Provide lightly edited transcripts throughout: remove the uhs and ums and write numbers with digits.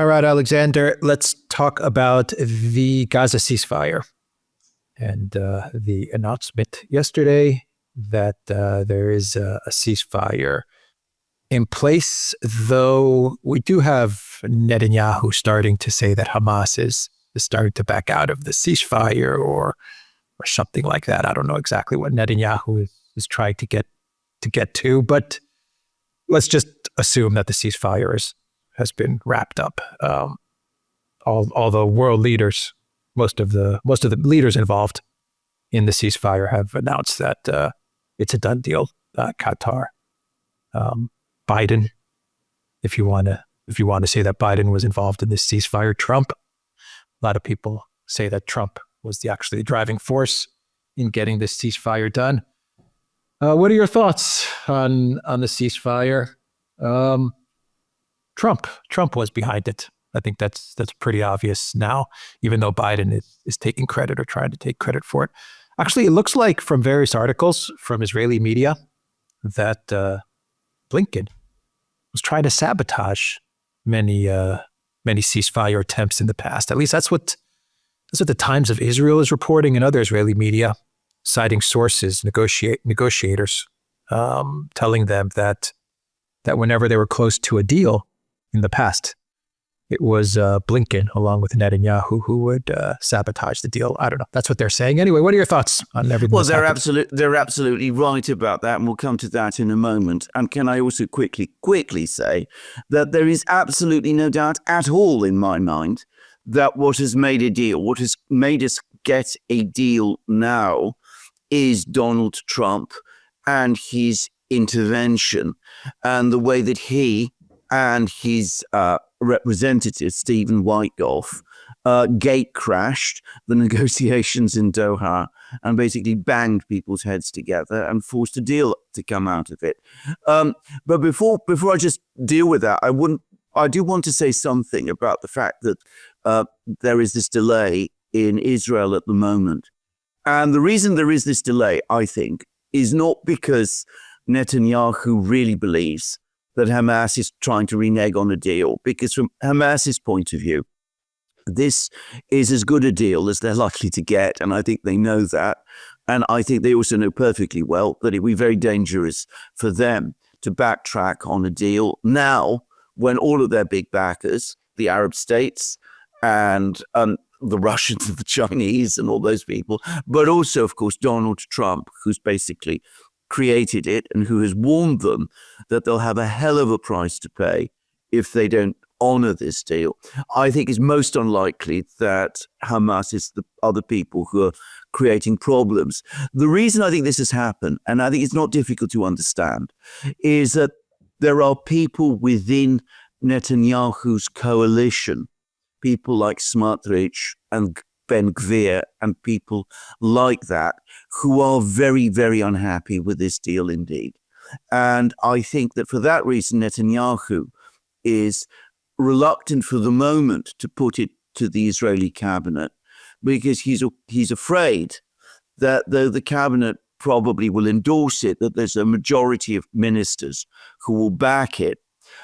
All right, Alexander, let's talk about the Gaza ceasefire and the announcement yesterday that there is a ceasefire in place, though we do have Netanyahu starting to say that Hamas is starting to back out of the ceasefire or something like that. I don't know exactly what Netanyahu is trying to get to, but let's just assume that the ceasefire has been wrapped up. All the world leaders, most of the leaders involved in the ceasefire have announced that it's a done deal. Qatar, Biden, if you want to say that Biden was involved in this ceasefire, Trump. A lot of people say that Trump was actually the driving force in getting this ceasefire done. What are your thoughts on the ceasefire? Trump was behind it. I think that's pretty obvious now, even though Biden is taking credit or trying to take credit for it. Actually, it looks like from various articles from Israeli media that Blinken was trying to sabotage many ceasefire attempts in the past. At least that's what the Times of Israel is reporting, and other Israeli media citing sources, negotiators, telling them that whenever they were close to a deal in the past, it was Blinken along with Netanyahu who would sabotage the deal. I don't know. That's what they're saying. Anyway, what are your thoughts on everything? Well, they're absolutely right about that, and we'll come to that in a moment. And can I also quickly say that there is absolutely no doubt at all in my mind that what has made us get a deal now is Donald Trump and his intervention and the way that he and his representative, Stephen Witkoff, gate crashed the negotiations in Doha and basically banged people's heads together and forced a deal to come out of it. But before I just deal with that, I do want to say something about the fact that there is this delay in Israel at the moment. And the reason there is this delay, I think, is not because Netanyahu really believes that Hamas is trying to renege on a deal, because from Hamas's point of view, this is as good a deal as they're likely to get, and I think they know that. And I think they also know perfectly well that it would be very dangerous for them to backtrack on a deal now when all of their big backers, the Arab states and the Russians and the Chinese and all those people, but also, of course, Donald Trump, who's basically created it and who has warned them that they'll have a hell of a price to pay if they don't honor this deal. I think it's most unlikely that Hamas is the other people who are creating problems. The reason I think this has happened, and I think it's not difficult to understand, is that there are people within Netanyahu's coalition, people like Sabotage and Ben Gvir and people like that, who are very, very unhappy with this deal indeed. And I think that for that reason, Netanyahu is reluctant for the moment to put it to the Israeli cabinet, because he's afraid that though the cabinet probably will endorse it, that there's a majority of ministers who will back it,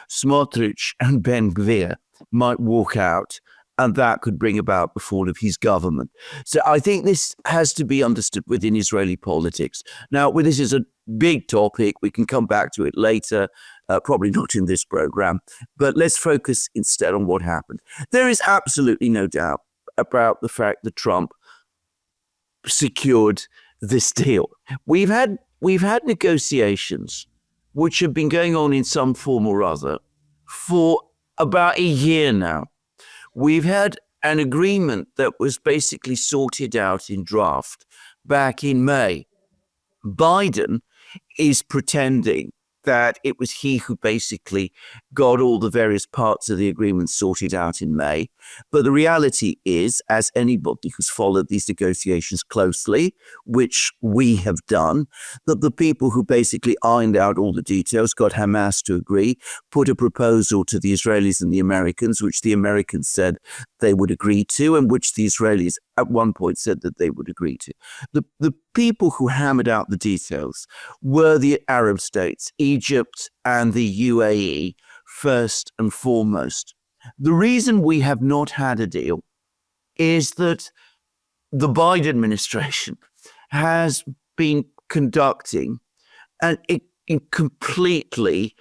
Sabotage and Ben Gvir might walk out, and that could bring about the fall of his government. So I think this has to be understood within Israeli politics. Now, this is a big topic. We can come back to it later, probably not in this program, but let's focus instead on what happened. There is absolutely no doubt about the fact that Trump secured this deal. We've had negotiations which have been going on in some form or other for about a year now. We've had an agreement that was basically sorted out in draft back in May. Biden is pretending that it was he who basically got all the various parts of the agreement sorted out in May. But the reality is, as anybody who's followed these negotiations closely, which we have done, that the people who basically ironed out all the details, got Hamas to agree, put a proposal to the Israelis and the Americans, which the Americans said they would agree to, and which the Israelis at one point said that they would agree to. The people who hammered out the details were the Arab states, Egypt and the UAE, first and foremost. The reason we have not had a deal is that the Biden administration has been conducting an completely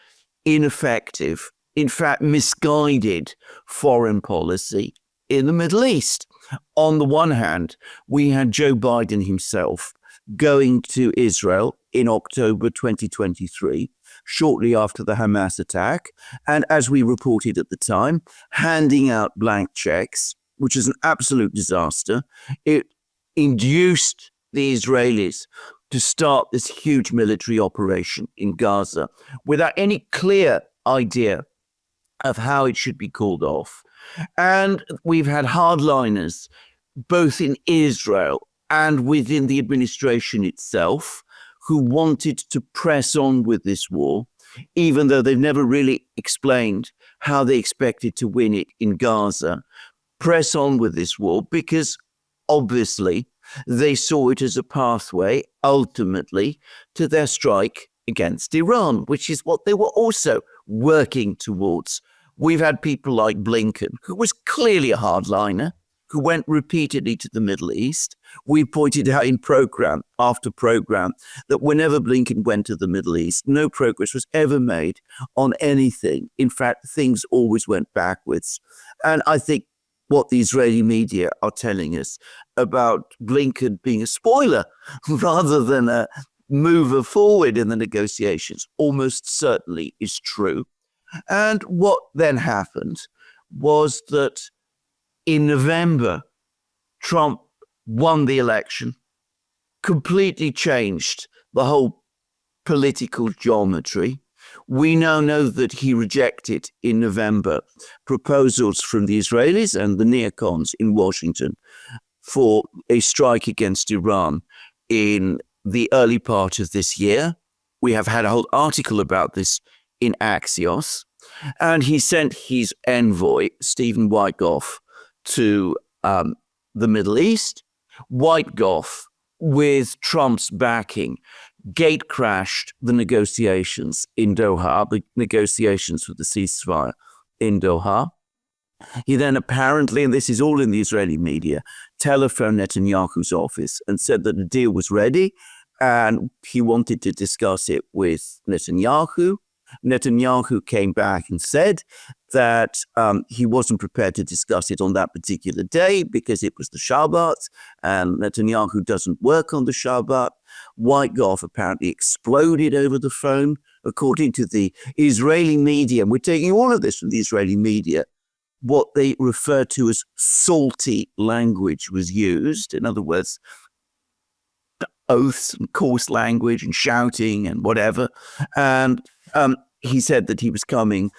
ineffective, in fact, misguided foreign policy in the Middle East. On the one hand, we had Joe Biden himself going to Israel in October 2023, shortly after the Hamas attack, and as we reported at the time, handing out blank checks, which is an absolute disaster. It induced the Israelis to start this huge military operation in Gaza without any clear idea of how it should be called off. And we've had hardliners, both in Israel and within the administration itself, who wanted to press on with this war, even though they've never really explained how they expected to win it in Gaza, press on with this war because obviously they saw it as a pathway ultimately to their strike against Iran, which is what they were also working towards. We've had people like Blinken, who was clearly a hardliner, who went repeatedly to the Middle East. We pointed out in program after program that whenever Blinken went to the Middle East, no progress was ever made on anything. In fact, things always went backwards. And I think what the Israeli media are telling us about Blinken being a spoiler rather than a mover forward in the negotiations almost certainly is true. And what then happened was that in November, Trump won the election, completely changed the whole political geometry. We now know that he rejected in November proposals from the Israelis and the neocons in Washington for a strike against Iran in the early part of this year. We have had a whole article about this in Axios. And he sent his envoy, Stephen Witkoff, to the Middle East. Witkoff, with Trump's backing, gate-crashed the negotiations in Doha, the negotiations for the ceasefire in Doha. He then apparently, and this is all in the Israeli media, telephoned Netanyahu's office and said that the deal was ready and he wanted to discuss it with Netanyahu. Netanyahu came back and said that he wasn't prepared to discuss it on that particular day because it was the Shabbat, and Netanyahu doesn't work on the Shabbat. Witkoff apparently exploded over the phone, according to the Israeli media. And we're taking all of this from the Israeli media. What they refer to as salty language was used. In other words, oaths and coarse language and shouting and whatever. And he said that he was coming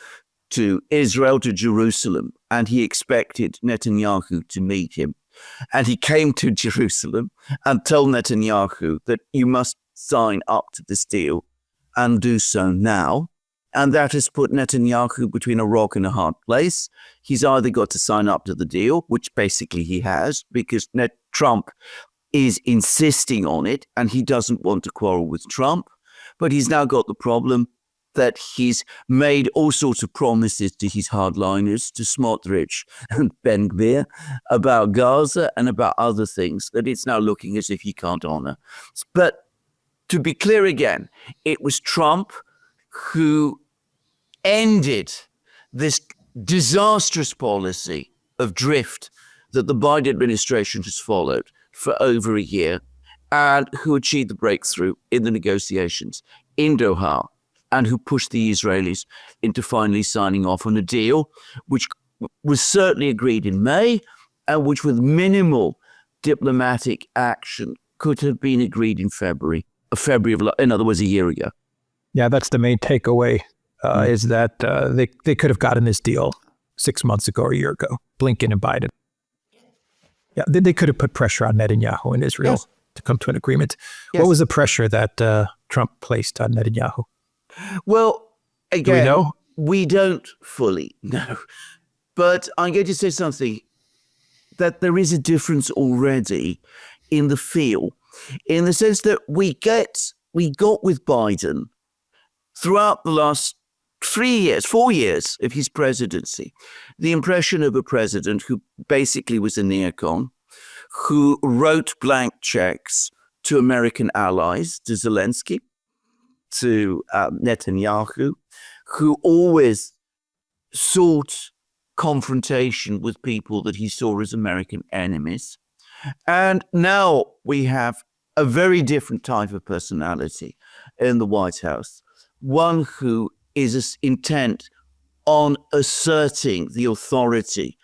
to Israel, to Jerusalem, and he expected Netanyahu to meet him. And he came to Jerusalem and told Netanyahu that you must sign up to this deal and do so now. And that has put Netanyahu between a rock and a hard place. He's either got to sign up to the deal, which basically he has, because Trump is insisting on it and he doesn't want to quarrel with Trump. But he's now got the problem that he's made all sorts of promises to his hardliners, to Smotrich and Ben Gvir, about Gaza and about other things that it's now looking as if he can't honor. But to be clear again, it was Trump who ended this disastrous policy of drift that the Biden administration has followed for over a year, and who achieved the breakthrough in the negotiations in Doha, and who pushed the Israelis into finally signing off on a deal, which was certainly agreed in May, and which with minimal diplomatic action could have been agreed in February, in other words, a year ago. Yeah, that's the main takeaway, is that they could have gotten this deal 6 months ago or a year ago, Blinken and Biden. Yeah, they could have put pressure on Netanyahu and Israel to come to an agreement. Yes. What was the pressure that Trump placed on Netanyahu? Well, again, do we know? We don't fully know. But I'm going to say something, that there is a difference already in the feel, in the sense that we got with Biden throughout the last 4 years of his presidency, the impression of a president who basically was a neocon, who wrote blank checks to American allies, to Zelensky, to Netanyahu, who always sought confrontation with people that he saw as American enemies. And now we have a very different type of personality in the White House, one who is intent on asserting the authority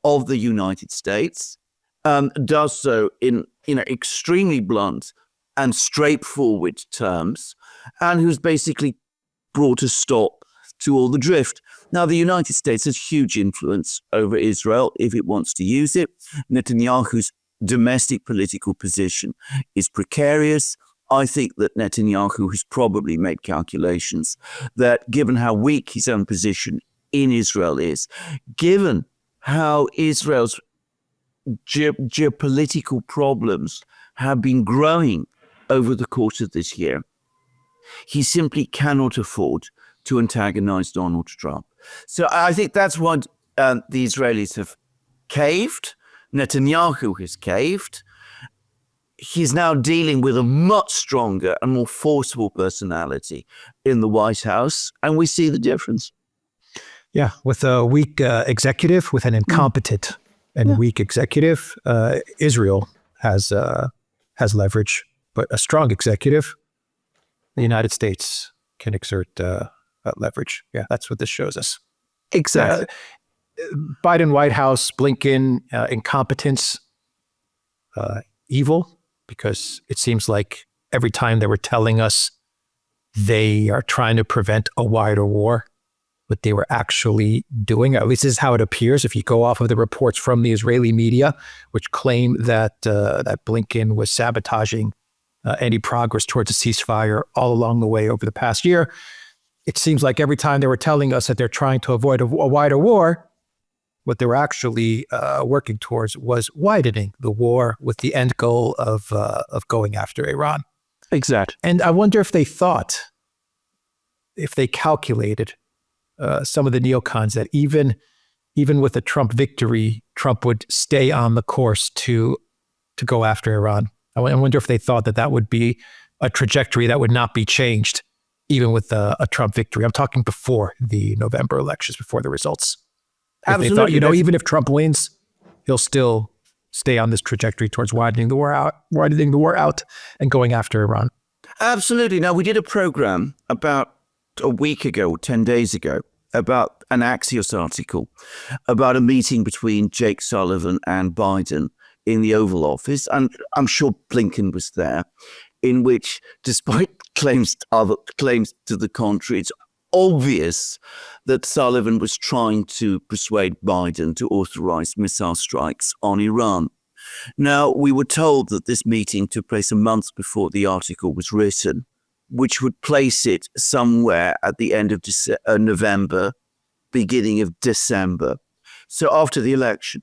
of the United States, does so in extremely blunt and straightforward terms, and who's basically brought a stop to all the drift. Now, the United States has huge influence over Israel if it wants to use it. Netanyahu's domestic political position is precarious. I think that Netanyahu has probably made calculations that given how weak his own position in Israel is, given how Israel's geopolitical problems have been growing over the course of this year, he simply cannot afford to antagonize Donald Trump. So I think that's why the Israelis have caved. Netanyahu has caved. He's now dealing with a much stronger and more forceful personality in the White House, and we see the difference. Yeah, with a weak executive, with an incompetent and weak executive, Israel has leverage, but a strong executive, the United States can exert leverage. Yeah, that's what this shows us. Exactly. Biden White House, Blinken, incompetence, evil, because it seems like every time they were telling us they are trying to prevent a wider war, what they were actually doing, at least this is how it appears if you go off of the reports from the Israeli media, which claim that Blinken was sabotaging any progress towards a ceasefire all along the way over the past year. It seems like every time they were telling us that they're trying to avoid a wider war, what they were actually working towards was widening the war with the end goal of going after Iran. Exactly. And I wonder if they thought, if they calculated some of the neocons that even with a Trump victory, Trump would stay on the course to go after Iran. I wonder if they thought that would be a trajectory that would not be changed even with a Trump victory. I'm talking before the November elections, before the results. Absolutely. They thought, even if Trump wins, he'll still stay on this trajectory towards widening the war out and going after Iran. Absolutely. Now, we did a program about a week ago, 10 days ago, about an Axios article about a meeting between Jake Sullivan and Biden in the Oval Office. And I'm sure Blinken was there, in which, despite claims to the contrary, it's obvious that Sullivan was trying to persuade Biden to authorize missile strikes on Iran. Now, we were told that this meeting took place a month before the article was written, which would place it somewhere at the end of November, beginning of December. So after the election.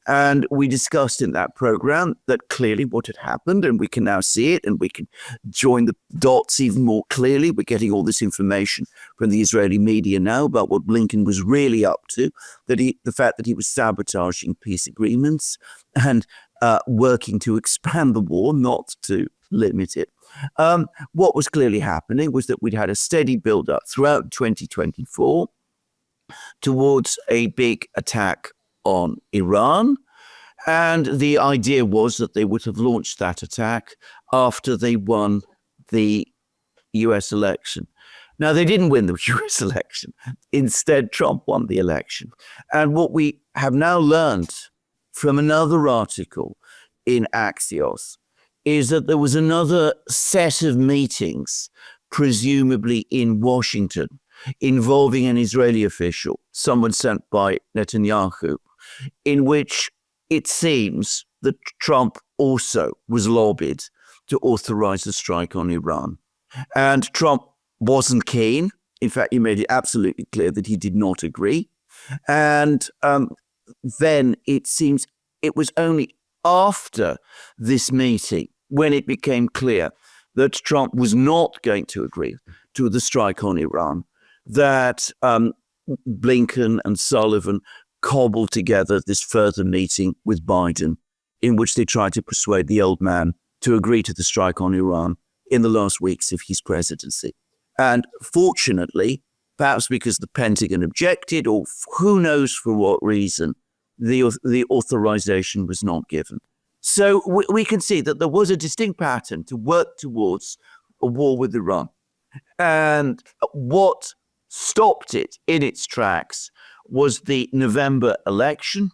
And we discussed in that program that clearly what had happened, and we can now see it, and we can join the dots even more clearly. We're getting all this information from the Israeli media now about what Blinken was really up to, the fact that he was sabotaging peace agreements and working to expand the war, not to limit it. What was clearly happening was that we'd had a steady build-up throughout 2024 towards a big attack on Iran. And the idea was that they would have launched that attack after they won the US election. Now, they didn't win the US election. Instead, Trump won the election. And what we have now learned from another article in Axios is that there was another set of meetings, presumably in Washington, involving an Israeli official, someone sent by Netanyahu, in which it seems that Trump also was lobbied to authorize a strike on Iran. And Trump wasn't keen. In fact, he made it absolutely clear that he did not agree. And then it seems it was only after this meeting when it became clear that Trump was not going to agree to the strike on Iran that Blinken and Sullivan cobbled together this further meeting with Biden in which they tried to persuade the old man to agree to the strike on Iran in the last weeks of his presidency. And fortunately, perhaps because the Pentagon objected, or who knows for what reason, the authorization was not given. So we can see that there was a distinct pattern to work towards a war with Iran. And what stopped it in its tracks was the November election,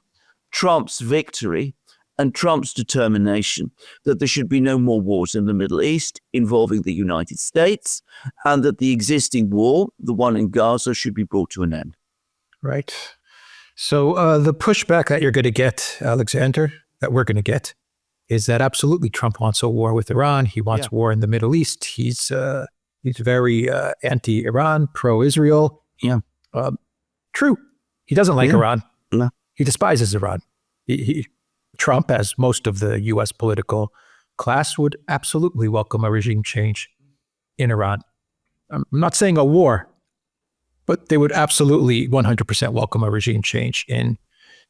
Trump's victory, and Trump's determination that there should be no more wars in the Middle East involving the United States, and that the existing war, the one in Gaza, should be brought to an end. Right. So the pushback that you're going to get, Alexander, that we're going to get, is that absolutely Trump wants a war with Iran. He wants war in the Middle East. He's very anti-Iran, pro-Israel. Yeah. True. He doesn't like Iran. No. He despises Iran. Trump, as most of the U.S. political class, would absolutely welcome a regime change in Iran. I'm not saying a war, but they would absolutely 100% welcome a regime change in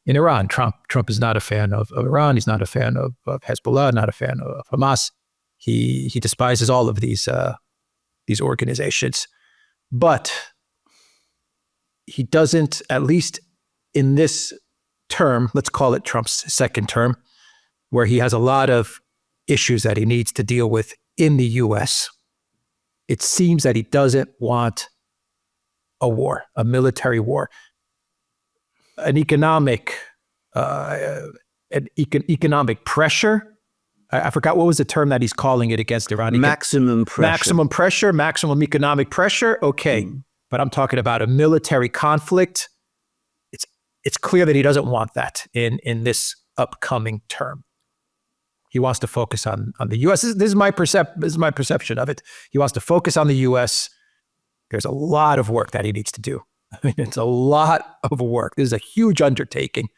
Iran. Trump is not a fan of Iran. He's not a fan of Hezbollah, not a fan of Hamas. He despises all of these organizations. But he doesn't, at least in this term, let's call it Trump's second term, where he has a lot of issues that he needs to deal with in the U.S., it seems that he doesn't want a war, a military war, an economic pressure. I forgot what was the term that he's calling it against Iran. Maximum pressure. Maximum economic pressure. Okay. But I'm talking about a military conflict. It's clear that he doesn't want that in this upcoming term. He wants to focus on the U.S. This is my perception of it. He wants to focus on the U.S. There's a lot of work that he needs to do. I mean, it's a lot of work. This is a huge undertaking,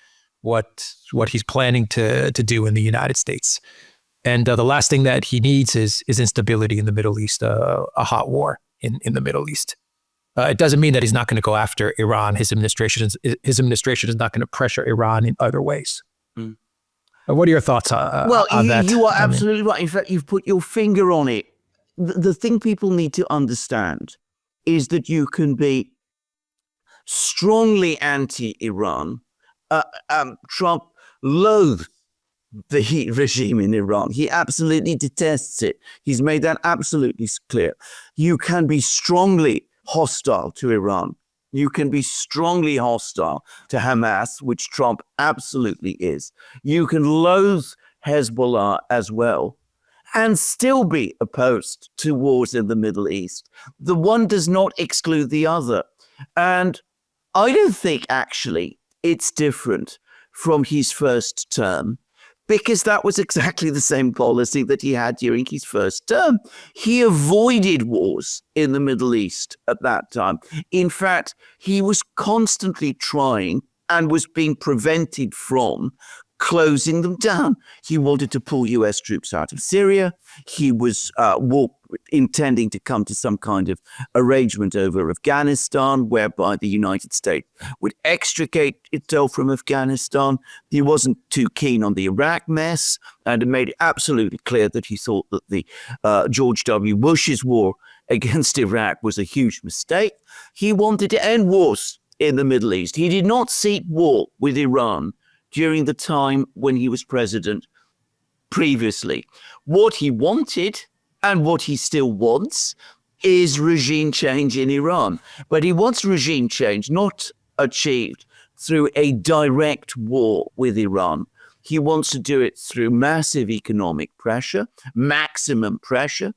what he's planning to do in the United States. And the last thing that he needs is instability in the Middle East, a hot war in the Middle East. It doesn't mean that he's not going to go after Iran. His administration is not going to pressure Iran in other ways. What are your thoughts on that? You are absolutely right. In fact, you've put your finger on it. The thing people need to understand is that you can be strongly anti-Iran. Trump loathes the regime in Iran. He absolutely detests it. He's made that absolutely clear. You can be strongly hostile to Iran. You can be strongly hostile to Hamas, which Trump absolutely is. You can loathe Hezbollah as well and still be opposed to wars in the Middle East. The one does not exclude the other. And I don't think actually it's different from his first term, because that was exactly the same policy that he had during his first term. He avoided wars in the Middle East at that time. In fact, he was constantly trying and was being prevented from closing them down. He wanted to pull US troops out of Syria. He was intending to come to some kind of arrangement over Afghanistan, whereby the United States would extricate itself from Afghanistan. He wasn't too keen on the Iraq mess, and it made it absolutely clear that he thought that the George W. Bush's war against Iraq was a huge mistake. He wanted to end wars in the Middle East. He did not seek war with Iran during the time when he was president previously. What he wanted, and what he still wants, is regime change in Iran. But he wants regime change not achieved through a direct war with Iran. He wants to do it through massive economic pressure, maximum pressure,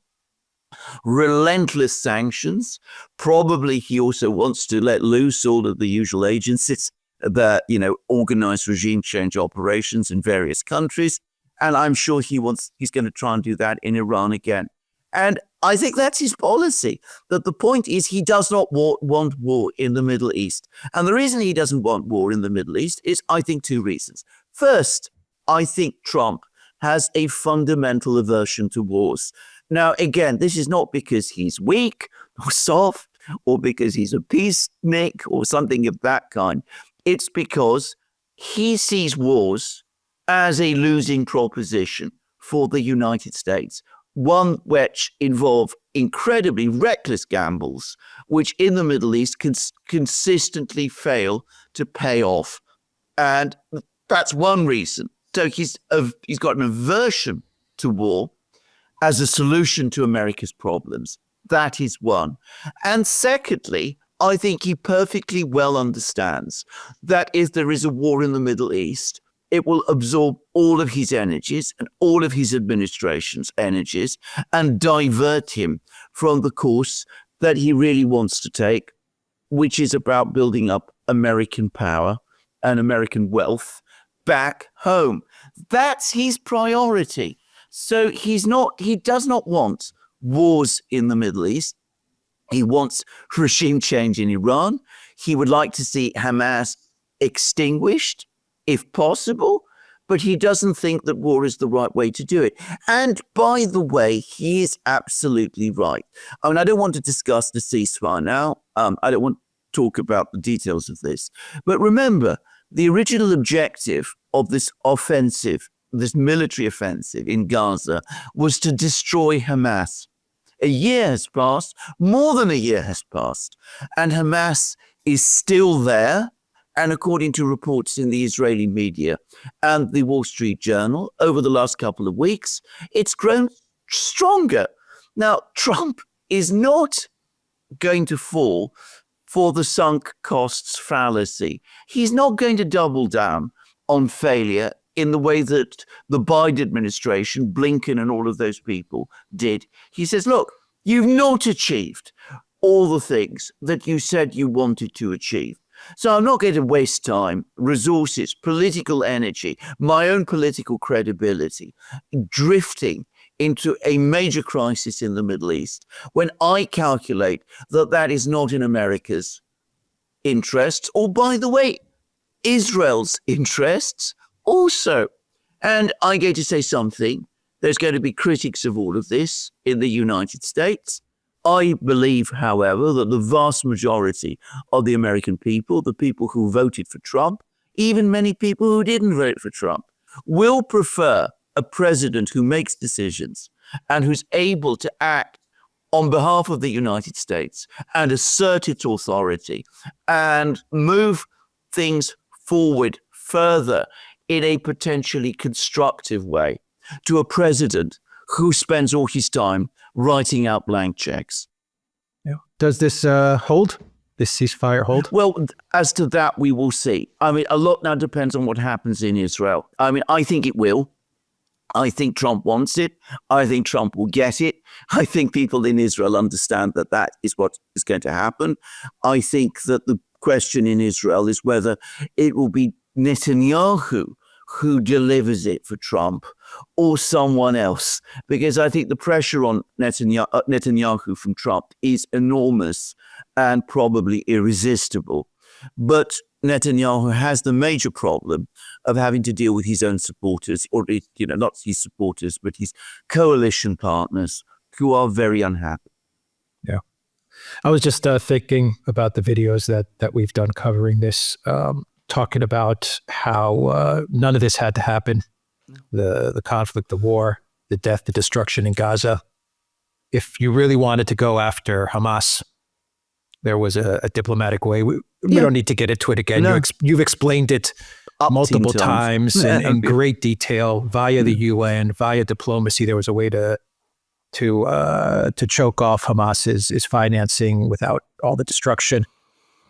relentless sanctions. Probably he also wants to let loose all of the usual agencies that, organize regime change operations in various countries. And I'm sure he's going to try and do that in Iran again. And I think that's his policy, that the point is he does not want war in the Middle East. And the reason he doesn't want war in the Middle East is, I think, two reasons. First, I think Trump has a fundamental aversion to wars. Now, again, this is not because he's weak or soft. or because he's a peacenik or something of that kind. It's because he sees wars as a losing proposition for the United States, one which involve incredibly reckless gambles, which in the Middle East consistently fail to pay off. And that's one reason. So he's got an aversion to war as a solution to America's problems. That is one. And secondly, I think he perfectly well understands that if there is a war in the Middle East, it will absorb all of his energies and all of his administration's energies and divert him from the course that he really wants to take, which is about building up American power and American wealth back home. That's his priority. So he does not want wars in the Middle East. He wants regime change in Iran. He would like to see Hamas extinguished, if possible, but he doesn't think that war is the right way to do it. And by the way, he is absolutely right. I mean, I don't want to discuss the ceasefire now. I don't want to talk about the details of this. But remember, the original objective of this offensive, this military offensive in Gaza, was to destroy Hamas. A year has passed, more than a year has passed, and Hamas is still there. And according to reports in the Israeli media and the Wall Street Journal over the last couple of weeks, it's grown stronger. Now, Trump is not going to fall for the sunk costs fallacy. He's not going to double down on failure in the way that the Biden administration, Blinken and all of those people did. He says, look, you've not achieved all the things that you said you wanted to achieve. So I'm not going to waste time, resources, political energy, my own political credibility, drifting into a major crisis in the Middle East when I calculate that that is not in America's interests, or by the way, Israel's interests also. And I'm going to say something. There's going to be critics of all of this in the United States. I believe, however, that the vast majority of the American people, the people who voted for Trump, even many people who didn't vote for Trump, will prefer a president who makes decisions and who's able to act on behalf of the United States and assert its authority and move things forward further in a potentially constructive way to a president who spends all his time writing out blank checks. Yeah. Does this hold? This ceasefire hold? Well, as to that, we will see. I mean, a lot now depends on what happens in Israel. I mean, I think it will. I think Trump wants it. I think Trump will get it. I think people in Israel understand that that is what is going to happen. I think that the question in Israel is whether it will be Netanyahu who delivers it for Trump or someone else, because I think the pressure on Netanyahu from Trump is enormous and probably irresistible. But Netanyahu has the major problem of having to deal with his own supporters, or not his supporters, but his coalition partners who are very unhappy. Yeah. I was just thinking about the videos that we've done covering this, talking about how none of this had to happen. The conflict, the war, the death, the destruction in Gaza. If you really wanted to go after Hamas, there was a diplomatic way. We don't need to get into it again. No. You've explained it multiple times in great detail via the UN, via diplomacy. There was a way to choke off Hamas's financing without all the destruction.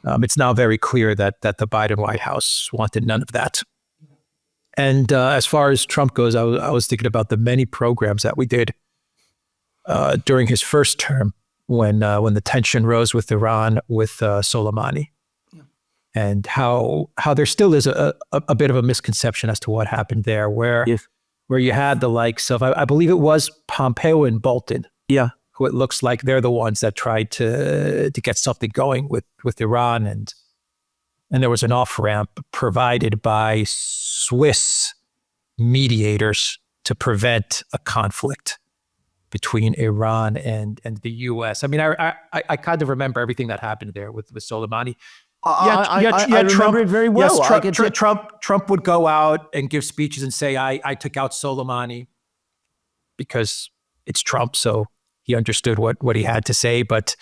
It's now very clear that the Biden White House wanted none of that. And as far as Trump goes, I was thinking about the many programs that we did during his first term when the tension rose with Iran, with Soleimani, and how there still is a bit of a misconception as to what happened there, where you had the likes of, I believe it was Pompeo and Bolton, who it looks like they're the ones that tried to get something going with Iran, and there was an off-ramp provided by Swiss mediators to prevent a conflict. between Iran and the U.S. I mean, I kind of remember everything that happened there with Soleimani. I remember Trump, it very well. Yes, Trump would go out and give speeches and say, I took out Soleimani because it's Trump, so he understood what he had to say, but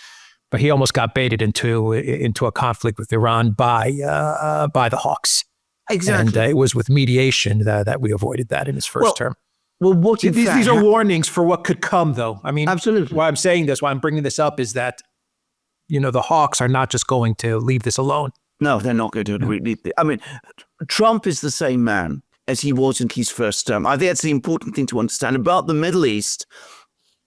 he almost got baited into a conflict with Iran by the Hawks. Exactly. And it was with mediation that we avoided that in his first term. Well, these are warnings for what could come, though. I mean, absolutely. Why I'm saying this, why I'm bringing this up, is that the Hawks are not just going to leave this alone. No, they're not going to leave it. I mean, Trump is the same man as he was in his first term. I think that's the important thing to understand about the Middle East.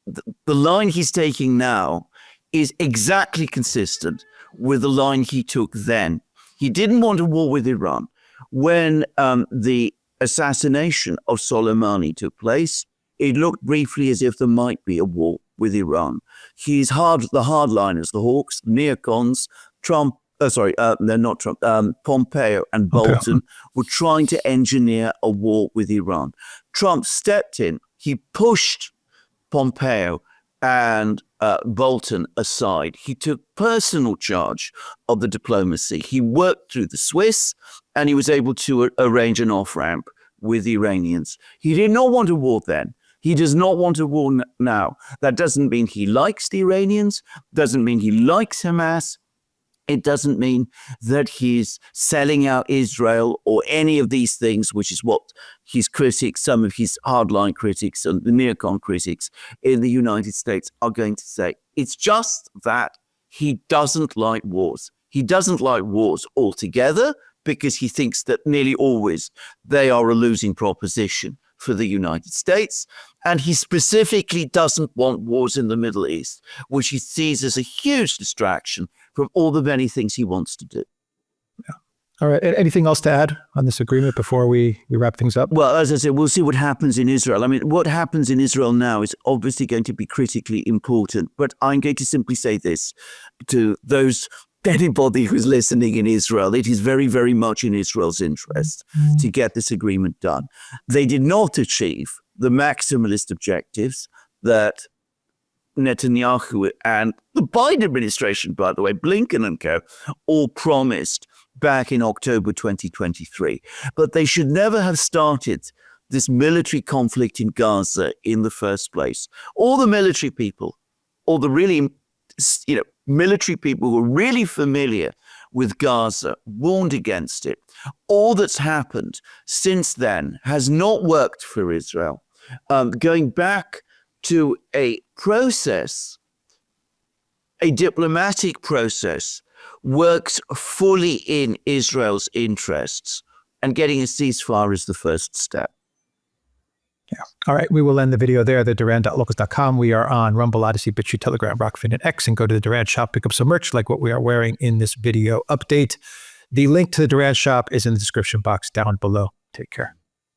The line he's taking now is exactly consistent with the line he took then. He didn't want a war with Iran. When the assassination of Soleimani took place, it looked briefly as if there might be a war with Iran. The hardliners, the Hawks, the neocons, Pompeo and Bolton were trying to engineer a war with Iran. Trump stepped in. He pushed Pompeo and Bolton aside. He took personal charge of the diplomacy. He worked through the Swiss, and he was able to arrange an off-ramp with the Iranians. He did not want a war then. He does not want a war now. That doesn't mean he likes the Iranians, doesn't mean he likes Hamas. It doesn't mean that he's selling out Israel or any of these things, which is what his critics, some of his hardline critics and the neocon critics in the United States are going to say. It's just that he doesn't like wars. He doesn't like wars altogether because he thinks that nearly always they are a losing proposition for the United States. And he specifically doesn't want wars in the Middle East, which he sees as a huge distraction from all the many things he wants to do. Yeah. All right. Anything else to add on this agreement before we wrap things up? Well, as I said, we'll see what happens in Israel. I mean, what happens in Israel now is obviously going to be critically important. But I'm going to simply say this to anybody who's listening in Israel. It is very, very much in Israel's interest to get this agreement done. They did not achieve the maximalist objectives that Netanyahu and the Biden administration, by the way, Blinken and co, all promised back in October 2023. But they should never have started this military conflict in Gaza in the first place. All the military people, or the really, military people who are really familiar with Gaza, warned against it. All that's happened since then has not worked for Israel. Going back to a process, a diplomatic process, works fully in Israel's interests, and getting a ceasefire is the first step. Yeah. All right. We will end the video there. The Duran.locals.com. We are on Rumble, Odyssey, BitChute, Telegram, Rockfin, and X. And go to the Duran shop, pick up some merch like what we are wearing in this video update. The link to the Duran shop is in the description box down below. Take care.